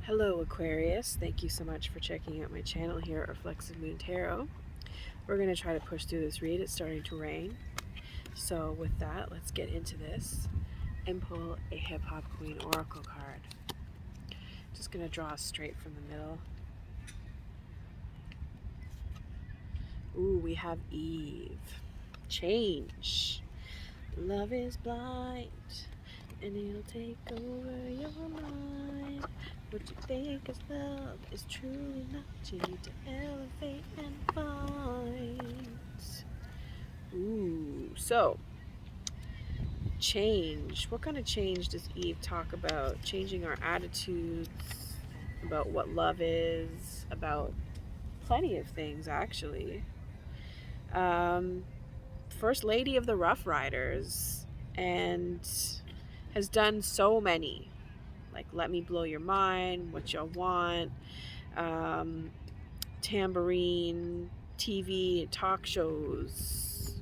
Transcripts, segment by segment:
Hello Aquarius, thank you so much for checking out my channel here at Reflexive Moon Tarot. We're going to try to push through this read. It's starting to rain. So with that, let's get into this and pull a Hip Hop Queen Oracle card. Just going to draw straight from the middle. Ooh, we have Eve. Change. Love is blind, and it'll take over your mind. What you think is love is truly not. You need to elevate and find. Ooh, so change. What kind of change does Eve talk about? Changing our attitudes, about what love is, about plenty of things actually. First Lady of the Rough Riders, and has done so many, like Let Me Blow Your Mind, What You Want, Tambourine, TV, talk shows.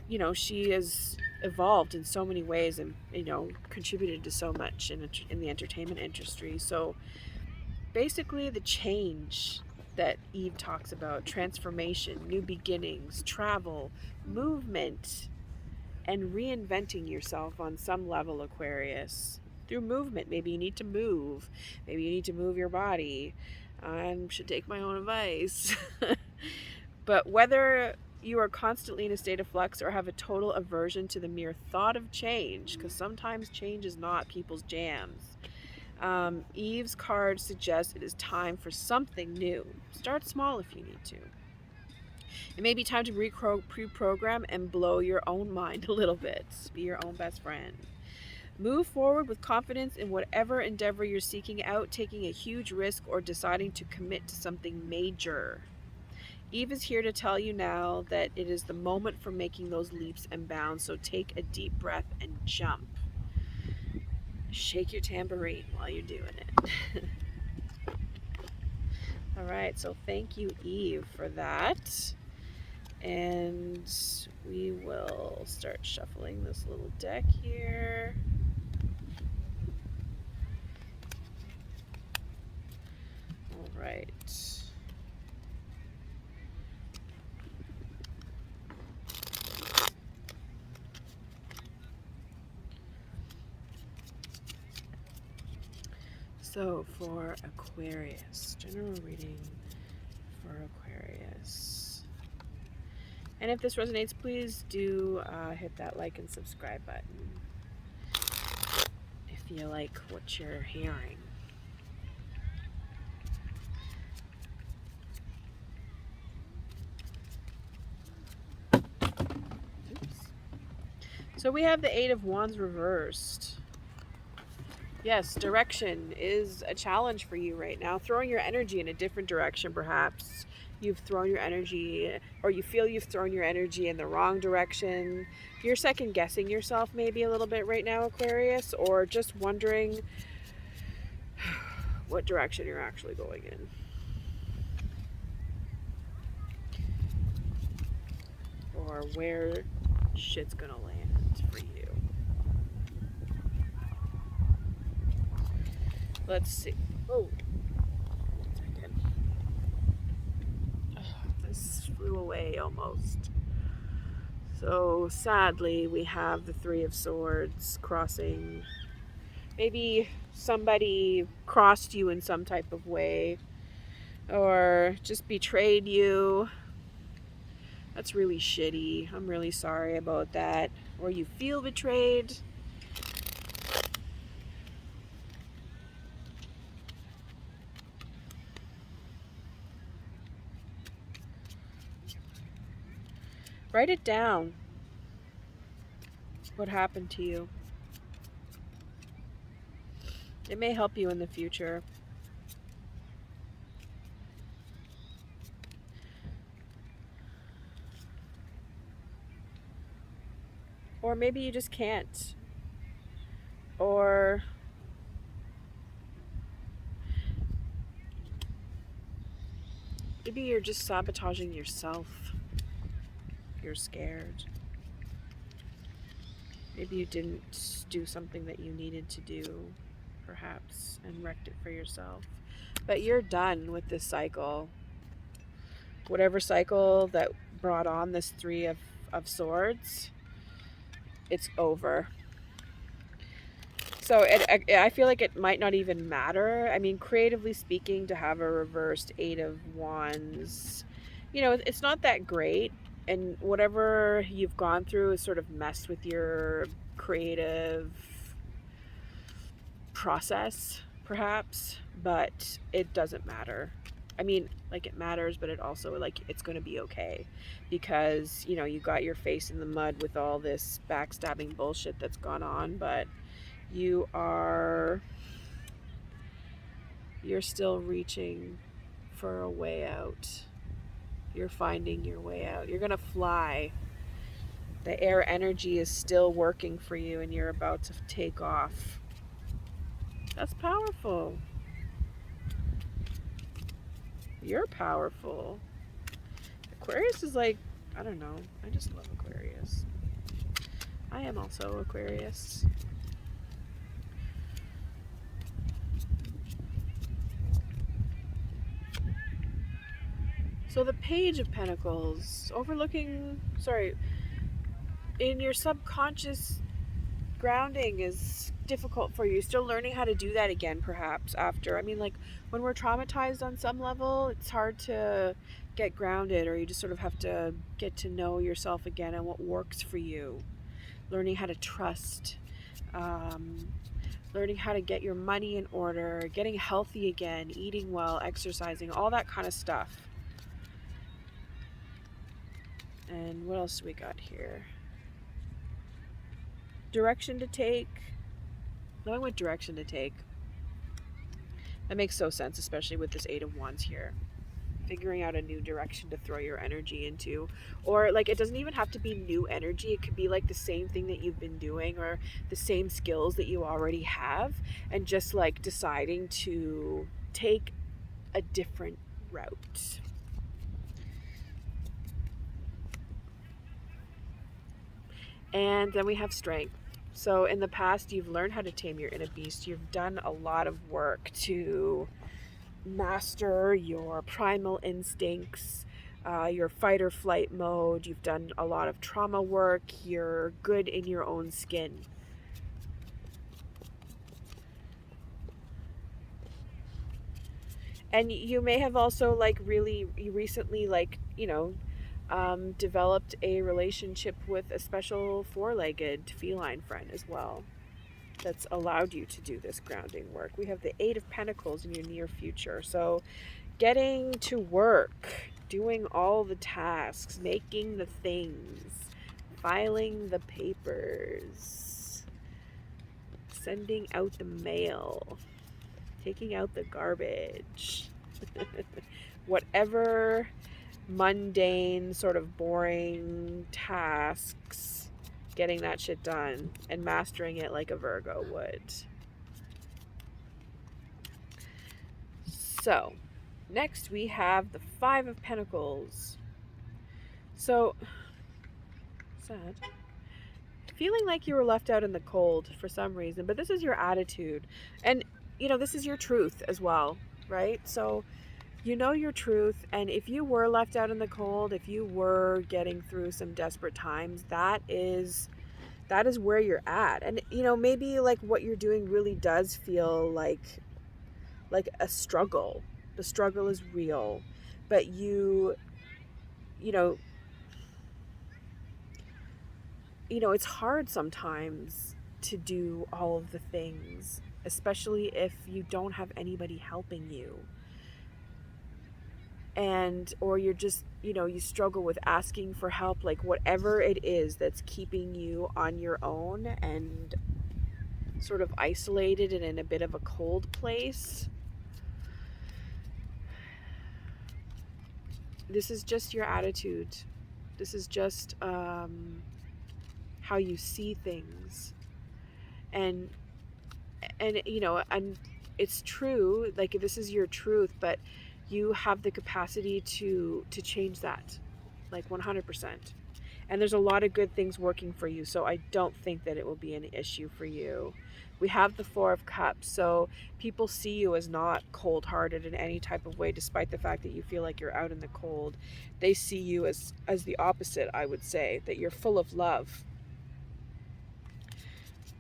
You know, she has evolved in so many ways and, you know, contributed to so much in the entertainment industry. So basically the change that Eve talks about, transformation, new beginnings, travel, movement, and reinventing yourself on some level, Aquarius. Through movement. Maybe you need to move. Maybe you need to move your body. I should take my own advice. But whether you are constantly in a state of flux or have a total aversion to the mere thought of change, because sometimes change is not people's jams, Eve's card suggests it is time for something new. Start small if you need to. It may be time to pre-program and blow your own mind a little bit. Be your own best friend. Move forward with confidence in whatever endeavor you're seeking out, taking a huge risk or deciding to commit to something major. Eve is here to tell you now that it is the moment for making those leaps and bounds, so take a deep breath and jump. Shake your tambourine while you're doing it. All right, so thank you, Eve, for that. And we will start shuffling this little deck here. All right. So for Aquarius, general reading for Aquarius. And if this resonates, please do hit that like and subscribe button if you like what you're hearing. Oops. So we have the Eight of Wands reversed. Yes, direction is a challenge for you right now. Throwing your energy in a different direction, perhaps. You've thrown your energy, or you feel you've thrown your energy in the wrong direction. You're second guessing yourself maybe a little bit right now, Aquarius, or just wondering what direction you're actually going in. Or where shit's gonna land for you. Let's see. Oh, 1 second. This flew away almost. So sadly, we have the Three of Swords crossing. Maybe somebody crossed you in some type of way, or just betrayed you. That's really shitty. I'm really sorry about that. Or you feel betrayed. Write it down. What happened to you? It may help you in the future. Or maybe you just can't. Or maybe you're just sabotaging yourself. You're scared. Maybe you didn't do something that you needed to do. perhaps, and wrecked it for yourself. But you're done with this cycle. Whatever cycle that brought on this Three of Swords, it's over. So I feel like it might not even matter. I mean, creatively speaking, to have a reversed Eight of Wands, you know, it's not that great. And whatever you've gone through has sort of messed with your creative process, perhaps, but it doesn't matter. I mean, like, it matters, but it also, like, it's going to be okay, because, you know, you got your face in the mud with all this backstabbing bullshit that's gone on, but you're still reaching for a way out. You're finding your way out. You're going to fly. The air energy is still working for you, and you're about to take off. That's powerful. You're powerful. Aquarius is like, I don't know. I just love Aquarius. I am also Aquarius. So the Page of Pentacles, in your subconscious, grounding is difficult for you. Still learning how to do that again, perhaps, after. I mean, like, when we're traumatized on some level, it's hard to get grounded, or you just sort of have to get to know yourself again and what works for you. Learning how to trust, learning how to get your money in order, getting healthy again, eating well, exercising, all that kind of stuff. And what else do we got here? Direction to take. Knowing what direction to take. That makes so sense, especially with this Eight of Wands here. Figuring out a new direction to throw your energy into. Or, like, it doesn't even have to be new energy. It could be like the same thing that you've been doing, or the same skills that you already have, and just like deciding to take a different route. And then we have strength. So in the past, you've learned how to tame your inner beast. You've done a lot of work to master your primal instincts, your fight or flight mode. You've done a lot of trauma work. You're good in your own skin. And you may have also, like, really recently, like, you know, developed a relationship with a special four-legged feline friend as well, that's allowed you to do this grounding work. We have the Eight of Pentacles in your near future. So getting to work, doing all the tasks, making the things, filing the papers, sending out the mail, taking out the garbage, whatever mundane, sort of boring tasks, getting that shit done and mastering it like a Virgo would. So next we have the Five of Pentacles. So sad. Feeling like you were left out in the cold for some reason, but this is your attitude, and you know, this is your truth as well, right? So you know your truth, and if you were left out in the cold, if you were getting through some desperate times, that is where you're at. And you know, maybe like what you're doing really does feel like a struggle. The struggle is real, but you know, it's hard sometimes to do all of the things, especially if you don't have anybody helping you. And or you're just, you struggle with asking for help, like whatever it is that's keeping you on your own and sort of isolated and in a bit of a cold place. This is just your attitude. This is just how you see things. And it's true, like this is your truth, but you have the capacity to change that, like 100%. And there's a lot of good things working for you, so I don't think that it will be an issue for you. We have the Four of Cups, so people see you as not cold-hearted in any type of way, despite the fact that you feel like you're out in the cold. They see you as the opposite, I would say, that you're full of love.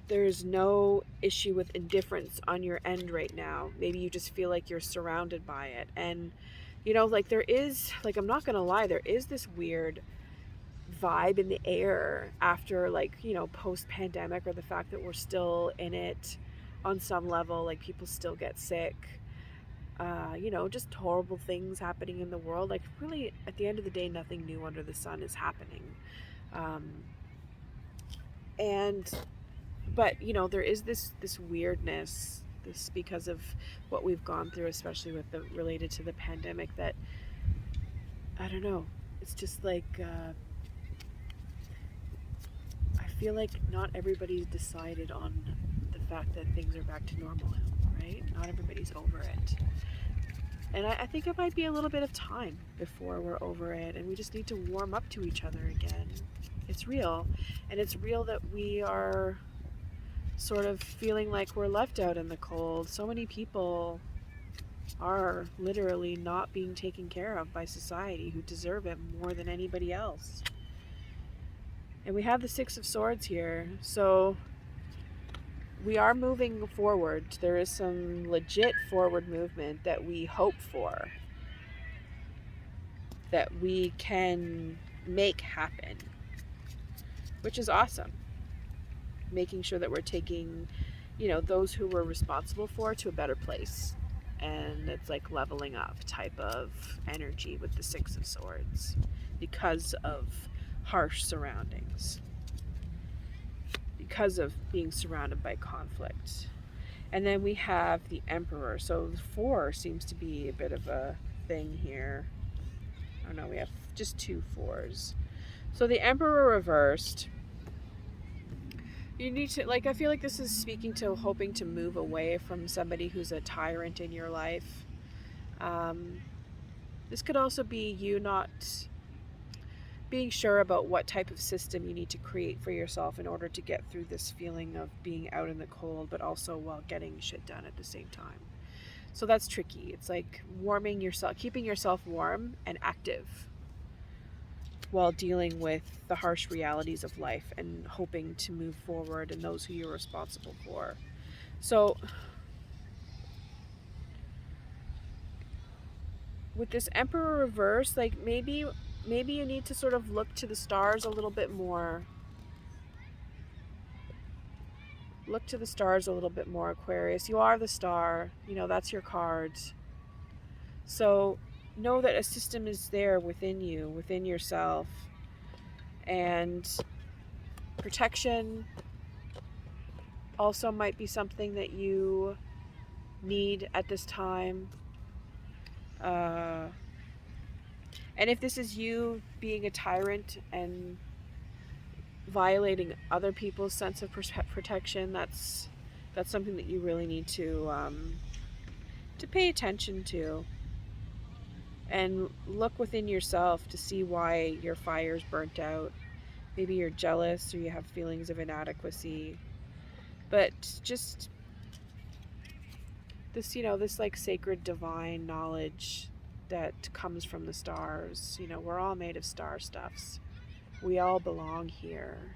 There's no issue with indifference on your end right now. Maybe you just feel like you're surrounded by it. And, you know, like there is, like, I'm not going to lie, there is this weird vibe in the air after, like, you know, post-pandemic, or the fact that we're still in it on some level. Like, people still get sick, you know, just horrible things happening in the world. Like, really, at the end of the day, nothing new under the sun is happening. But you know, there is this weirdness, this, because of what we've gone through, especially with the related to the pandemic, that I don't know, it's just like I feel like not everybody's decided on the fact that things are back to normal, right? Not everybody's over it. And I think it might be a little bit of time before we're over it, and we just need to warm up to each other again. It's real. And it's real that we are sort of feeling like we're left out in the cold. So many people are literally not being taken care of by society, who deserve it more than anybody else. And we have the Six of Swords here, so we are moving forward. There is some legit forward movement that we hope for, that we can make happen, which is awesome. Making sure that we're taking, you know, those who we're responsible for to a better place. And it's like leveling up type of energy with the Six of Swords because of harsh surroundings, because of being surrounded by conflict. And then we have the Emperor. So the 4 seems to be a bit of a thing here. Oh no, we have just 2 4s. So the Emperor reversed. You need to, like, I feel like this is speaking to hoping to move away from somebody who's a tyrant in your life. This could also be you not being sure about what type of system you need to create for yourself in order to get through this feeling of being out in the cold, but also while getting shit done at the same time. So that's tricky. It's like warming yourself, keeping yourself warm and active while dealing with the harsh realities of life and hoping to move forward and those who you're responsible for. So with this Emperor reverse, like maybe you need to sort of look to the stars a little bit more. Look to the stars a little bit more, Aquarius. You are the star. You know, that's your cards. So know that a system is there within you, within yourself. And protection also might be something that you need at this time. And if this is you being a tyrant and violating other people's sense of protection, that's something that you really need to pay attention to. And look within yourself to see why your fire's burnt out. Maybe you're jealous or you have feelings of inadequacy. But just this, you know, this like sacred divine knowledge that comes from the stars. You know, we're all made of star stuffs. We all belong here.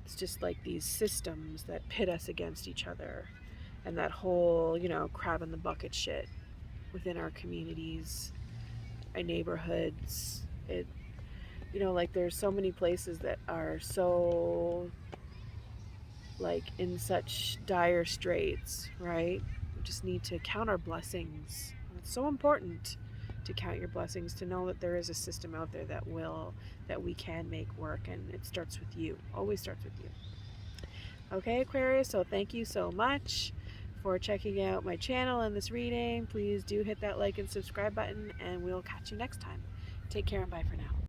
It's just like these systems that pit us against each other. And that whole, you know, crab in the bucket shit within our communities, our neighborhoods. It, you know, like there's so many places that are so like in such dire straits, right? We just need to count our blessings. It's so important to count your blessings, to know that there is a system out there that we can make work, and it starts with you. Always starts with you. Okay, Aquarius, so thank you so much for checking out my channel and this reading. Please do hit that like and subscribe button, and we'll catch you next time. Take care and bye for now.